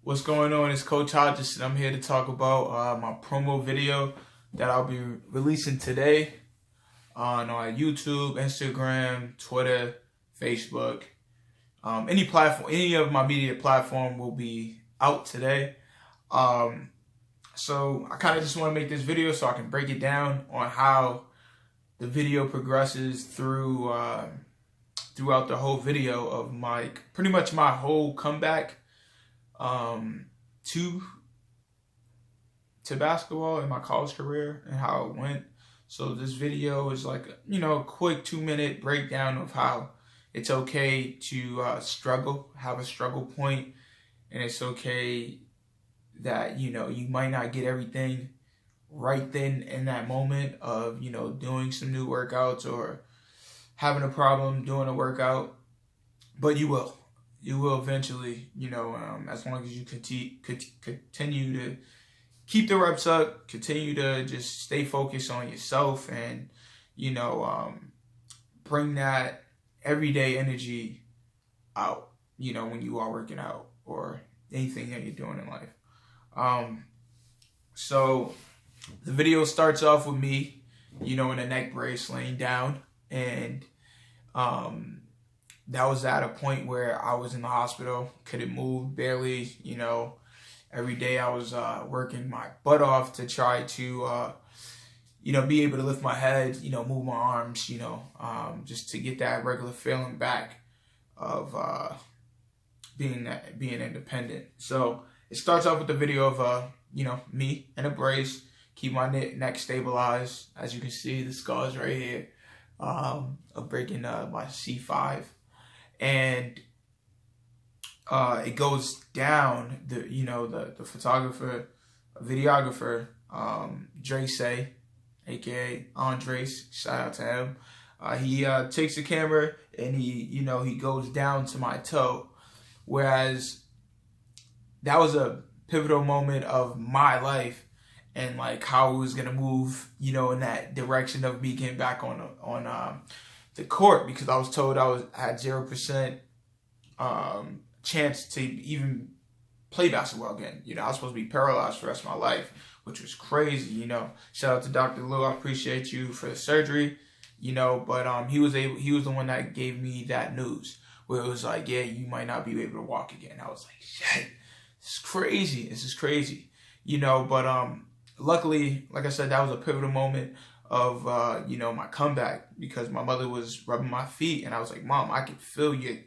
What's going on? It's Coach Hodges, and I'm here to talk about my promo video that I'll be releasing today on YouTube, Instagram, Twitter, Facebook. Any platform, any of my media platform will be out today. So I kind of just want to make this video so I can break it down on how the video progresses throughout the whole video of pretty much my whole comeback to basketball in my college career and how it went. So this video is like a quick 2-minute breakdown of how it's okay to struggle, have a struggle point, and it's okay that you might not get everything right then in that moment of doing some new workouts or having a problem doing a workout, but you will eventually, as long as you continue to keep the reps up, continue to just stay focused on yourself, and bring that everyday energy out, when you are working out or anything that you're doing in life. So the video starts off with me, in a neck brace, laying down, and that was at a point where I was in the hospital, couldn't move, barely, every day I was working my butt off to try to, be able to lift my head, move my arms, just to get that regular feeling back of being independent. So it starts off with the video of, me in a brace, keep my neck stabilized. As you can see, the scars right here of breaking my C5. And it goes down, the photographer, videographer, Drace, aka Andres, shout out to him. He takes the camera and he goes down to my toe, whereas that was a pivotal moment of my life and like how it was gonna move, in that direction of me getting back on the court, because I was told I had 0% chance to even play basketball again. I was supposed to be paralyzed for the rest of my life, which was crazy. Shout out to Dr. Lou. I appreciate you for the surgery. But he was the one that gave me that news where it was like, yeah, you might not be able to walk again. I was like, shit, this is crazy. This is crazy. But luckily, like I said, that was a pivotal moment of my comeback, because my mother was rubbing my feet and I was like, Mom, I can feel you,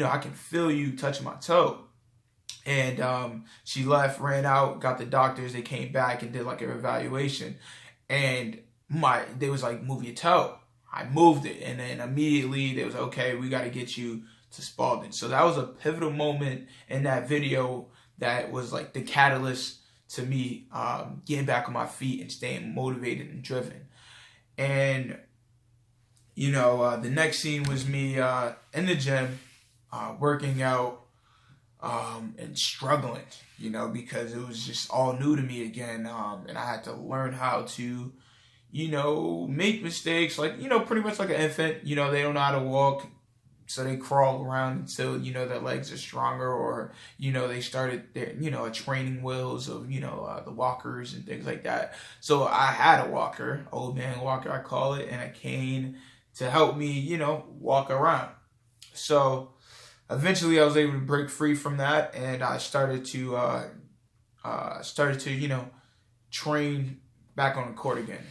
I can feel you touching my toe. And she left, ran out, got the doctors, they came back and did like an evaluation, and they was like, move your toe. I moved it, and then immediately they was, okay, we got to get you to Spalding. So that was a pivotal moment in that video that was like the catalyst to me getting back on my feet and staying motivated and driven. And, the next scene was me in the gym, working out and struggling, because it was just all new to me again. And I had to learn how to, make mistakes, like, pretty much like an infant. They don't know how to walk, so they crawl around until, their legs are stronger, or, they started their, training wheels of, the walkers and things like that. So I had a walker, old man walker, I call it, and a cane to help me, walk around. So eventually I was able to break free from that, and I started to, train back on the court again.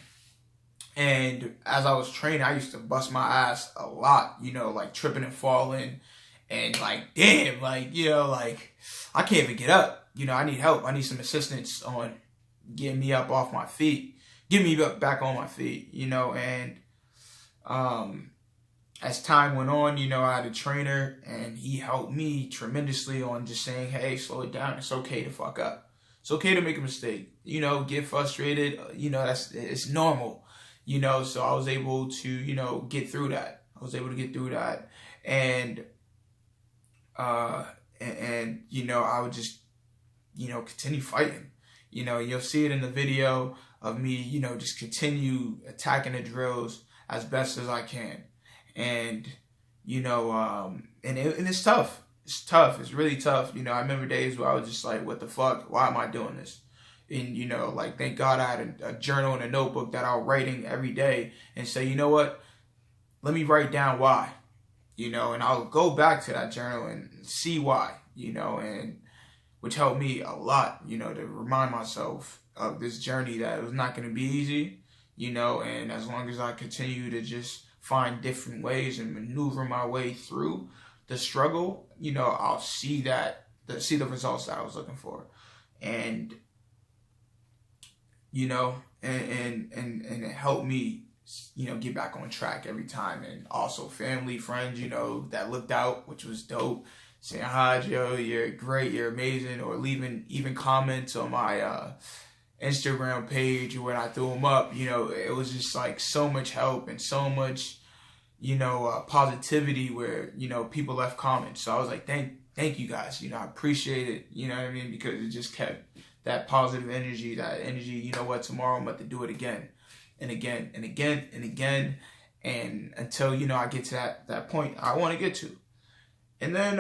And as I was training, I used to bust my ass a lot, like tripping and falling, and like, damn, like, like I can't even get up. I need help. I need some assistance on getting me up off my feet, getting me back on my feet, and as time went on, I had a trainer, and he helped me tremendously on just saying, hey, slow it down. It's okay to fuck up. It's okay to make a mistake, get frustrated. It's normal. So I was able to, get through that. And, I would just, continue fighting. You'll see it in the video of me, just continue attacking the drills as best as I can. And, and it's tough. it's tough. It's really tough. You know, I remember days where I was just like, what the fuck? Why am I doing this? And, you know, like, thank God I had a journal and a notebook that I was writing every day and say, you know what? Let me write down why, you know, and I'll go back to that journal and see why, you know, and which helped me a lot, you know, to remind myself of this journey that it was not going to be easy, you know, and as long as I continue to just find different ways and maneuver my way through the struggle, you know, I'll see the results that I was looking for. And, you know, and it helped me, you know, get back on track every time. And also family, friends, you know, that looked out, which was dope, saying, hi, Joe, you're great, you're amazing, or leaving even comments on my Instagram page when I threw them up. You know, it was just like so much help and so much, you know, positivity where, you know, people left comments. So I was like, thank you guys, you know, I appreciate it, you know what I mean? Because it just kept that positive energy, you know what, tomorrow I'm about to do it again and again and again and again. And until, you know, I get to that point I want to get to. And then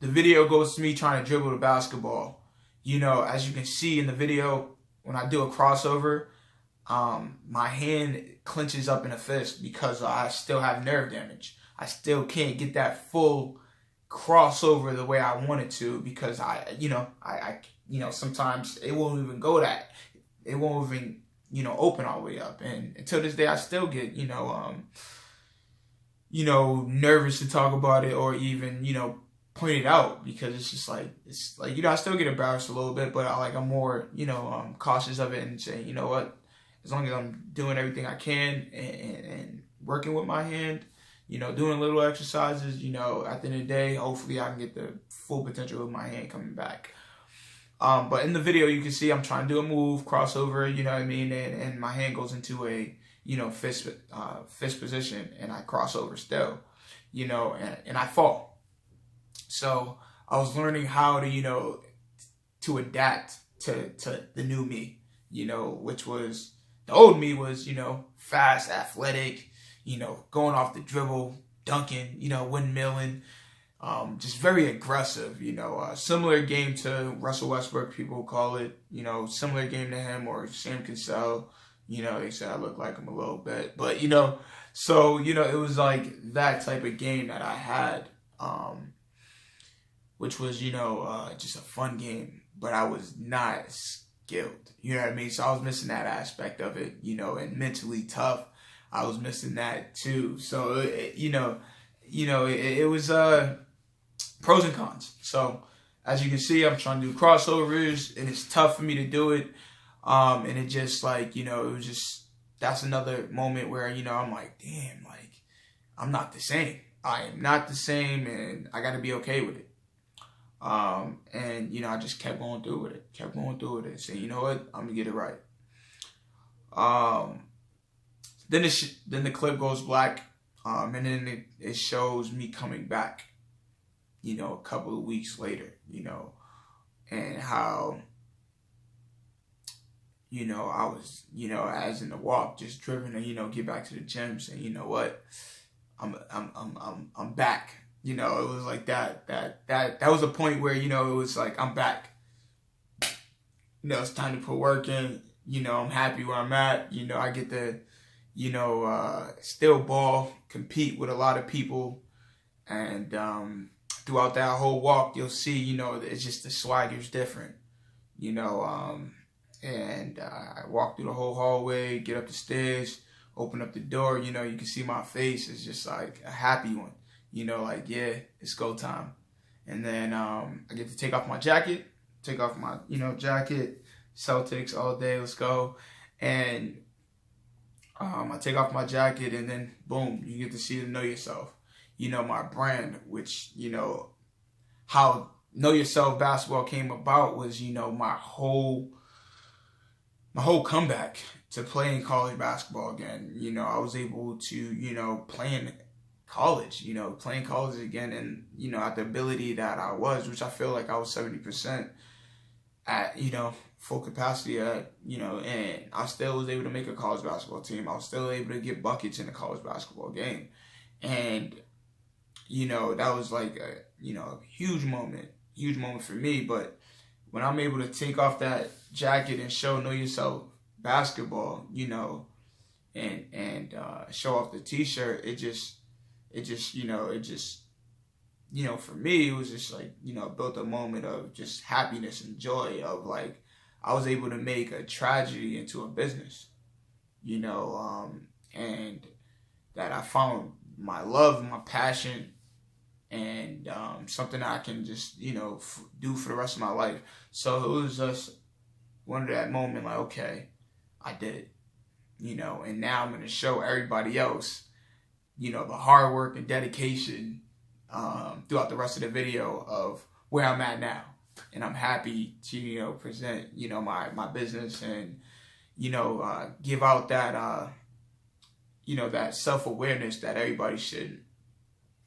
the video goes to me trying to dribble the basketball. You know, as you can see in the video, when I do a crossover, my hand clenches up in a fist because I still have nerve damage. I still can't get that full crossover the way I wanted to because I sometimes it won't even go that. It won't even, you know, open all the way up. And until this day, I still get, you know, nervous to talk about it or even, you know, point it out because it's like, you know, I still get embarrassed a little bit, but I'm more, you know, cautious of it and saying, you know what, as long as I'm doing everything I can and working with my hand, you know, doing little exercises, you know, at the end of the day, hopefully I can get the full potential of my hand coming back. But in the video, you can see I'm trying to do a move, crossover, you know what I mean? And my hand goes into a, you know, fist position and I cross over still, you know, and I fall. So I was learning how to, you know, to adapt to the new me, you know, which was, the old me was, you know, fast, athletic, you know, going off the dribble, dunking, you know, windmilling, just very aggressive, you know, similar game to Russell Westbrook, people call it, you know, similar game to him or Sam Cassell, you know, they say I look like him a little bit, but, you know, so, you know, it was like that type of game that I had, which was, you know, just a fun game, but I was not skilled, you know what I mean? So I was missing that aspect of it, you know, and mentally tough, I was missing that too. So, it was pros and cons. So as you can see, I'm trying to do crossovers and it's tough for me to do it. And it just like, you know, it was just, that's another moment where, you know, I'm like, damn, like I'm not the same. I am not the same and I got to be okay with it. And, you know, I just kept going through with it, saying, you know what, I'm gonna get it right. Then the clip goes black, and then it shows me coming back, you know, a couple of weeks later, you know, and how, you know, I was, you know, as in the walk, just driven to, you know, get back to the gym, saying, you know what, I'm back. You know, it was like that was a point where, you know, it was like, I'm back. You know, it's time to put work in. You know, I'm happy where I'm at. You know, I get to, you know, still ball, compete with a lot of people. And throughout that whole walk, you'll see, you know, it's just the swagger's different. You know, and I walk through the whole hallway, get up the stairs, open up the door. You know, you can see my face is just like a happy one. You know, like, yeah, it's go time. And then I get to take off my jacket, jacket, Celtics all day, let's go. And I take off my jacket and then, boom, you get to see the Know Yourself. You know, my brand, which, you know, how Know Yourself basketball came about was, you know, my whole comeback to playing college basketball again. You know, I was able to, you know, playing college again, and, you know, at the ability that I was, which I feel like I was 70% at, you know, full capacity at, you know, and I still was able to make a college basketball team. I was still able to get buckets in a college basketball game. And, you know, that was like you know, a huge moment for me. But when I'm able to take off that jacket and show Know Yourself basketball, you know, and show off the t-shirt, it just, you know, for me, it was just like, you know, built a moment of just happiness and joy of like, I was able to make a tragedy into a business, you know, and that I found my love, my passion, and something that I can just, you know, do for the rest of my life. So it was just one of that moment like, okay, I did it, you know, and now I'm going to show everybody else, you know, the hard work and dedication throughout the rest of the video of where I'm at now. And I'm happy to, you know, present, you know, my business and, you know, give out that, you know, that self-awareness that everybody should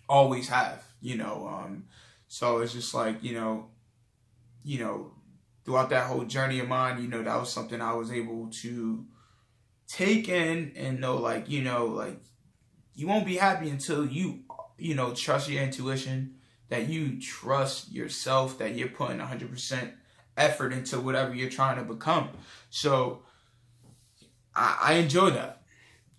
always have, you know. So it's just like, you know, throughout that whole journey of mine, you know, that was something I was able to take in and know, like, you know, like, you won't be happy until you know, trust your intuition, that you trust yourself, that you're putting 100% effort into whatever you're trying to become. So I enjoy that.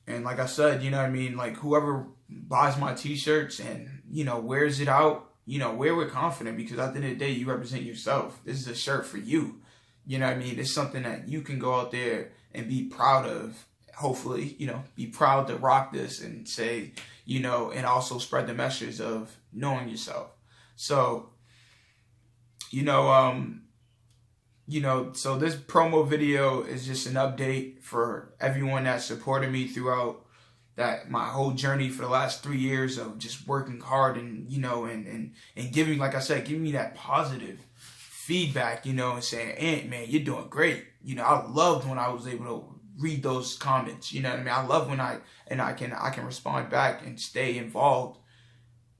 And like I said, you know what I mean? Like, whoever buys my t-shirts and, you know, wears it out, you know, wear with confidence, because at the end of the day, you represent yourself. This is a shirt for you. You know what I mean? It's something that you can go out there and be proud of. Hopefully, you know, be proud to rock this and say, you know, and also spread the message of knowing yourself. So, you know, so this promo video is just an update for everyone that supported me throughout that my whole journey for the last 3 years of just working hard and, you know, and giving, like I said, giving me that positive feedback, you know, and saying, Ant, man, you're doing great. You know, I loved when I was able to read those comments, you know what I mean? I love when I can respond back and stay involved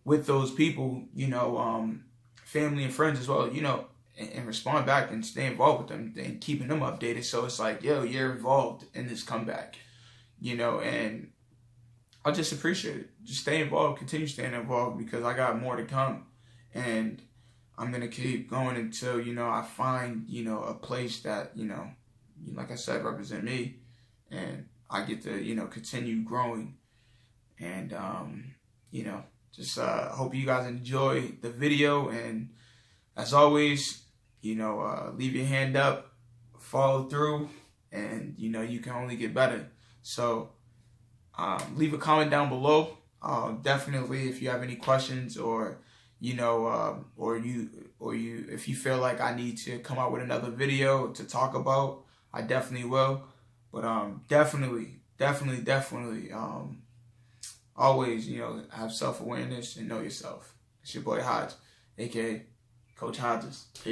with those people, you know, family and friends as well, you know, and respond back and stay involved with them and keeping them updated. So it's like, yo, you're involved in this comeback, you know, and I just appreciate it. Just stay involved, continue staying involved, because I got more to come, and I'm going to keep going until, you know, I find, you know, a place that, you know, like I said, represent me, and I get to, you know, continue growing. And, you know, just hope you guys enjoy the video. And as always, you know, leave your hand up, follow through, and, you know, you can only get better. So leave a comment down below. Definitely, if you have any questions, or, you know, if you feel like I need to come out with another video to talk about, I definitely will. But definitely, always, you know, have self-awareness and know yourself. It's your boy Hodge, aka Coach Hodges.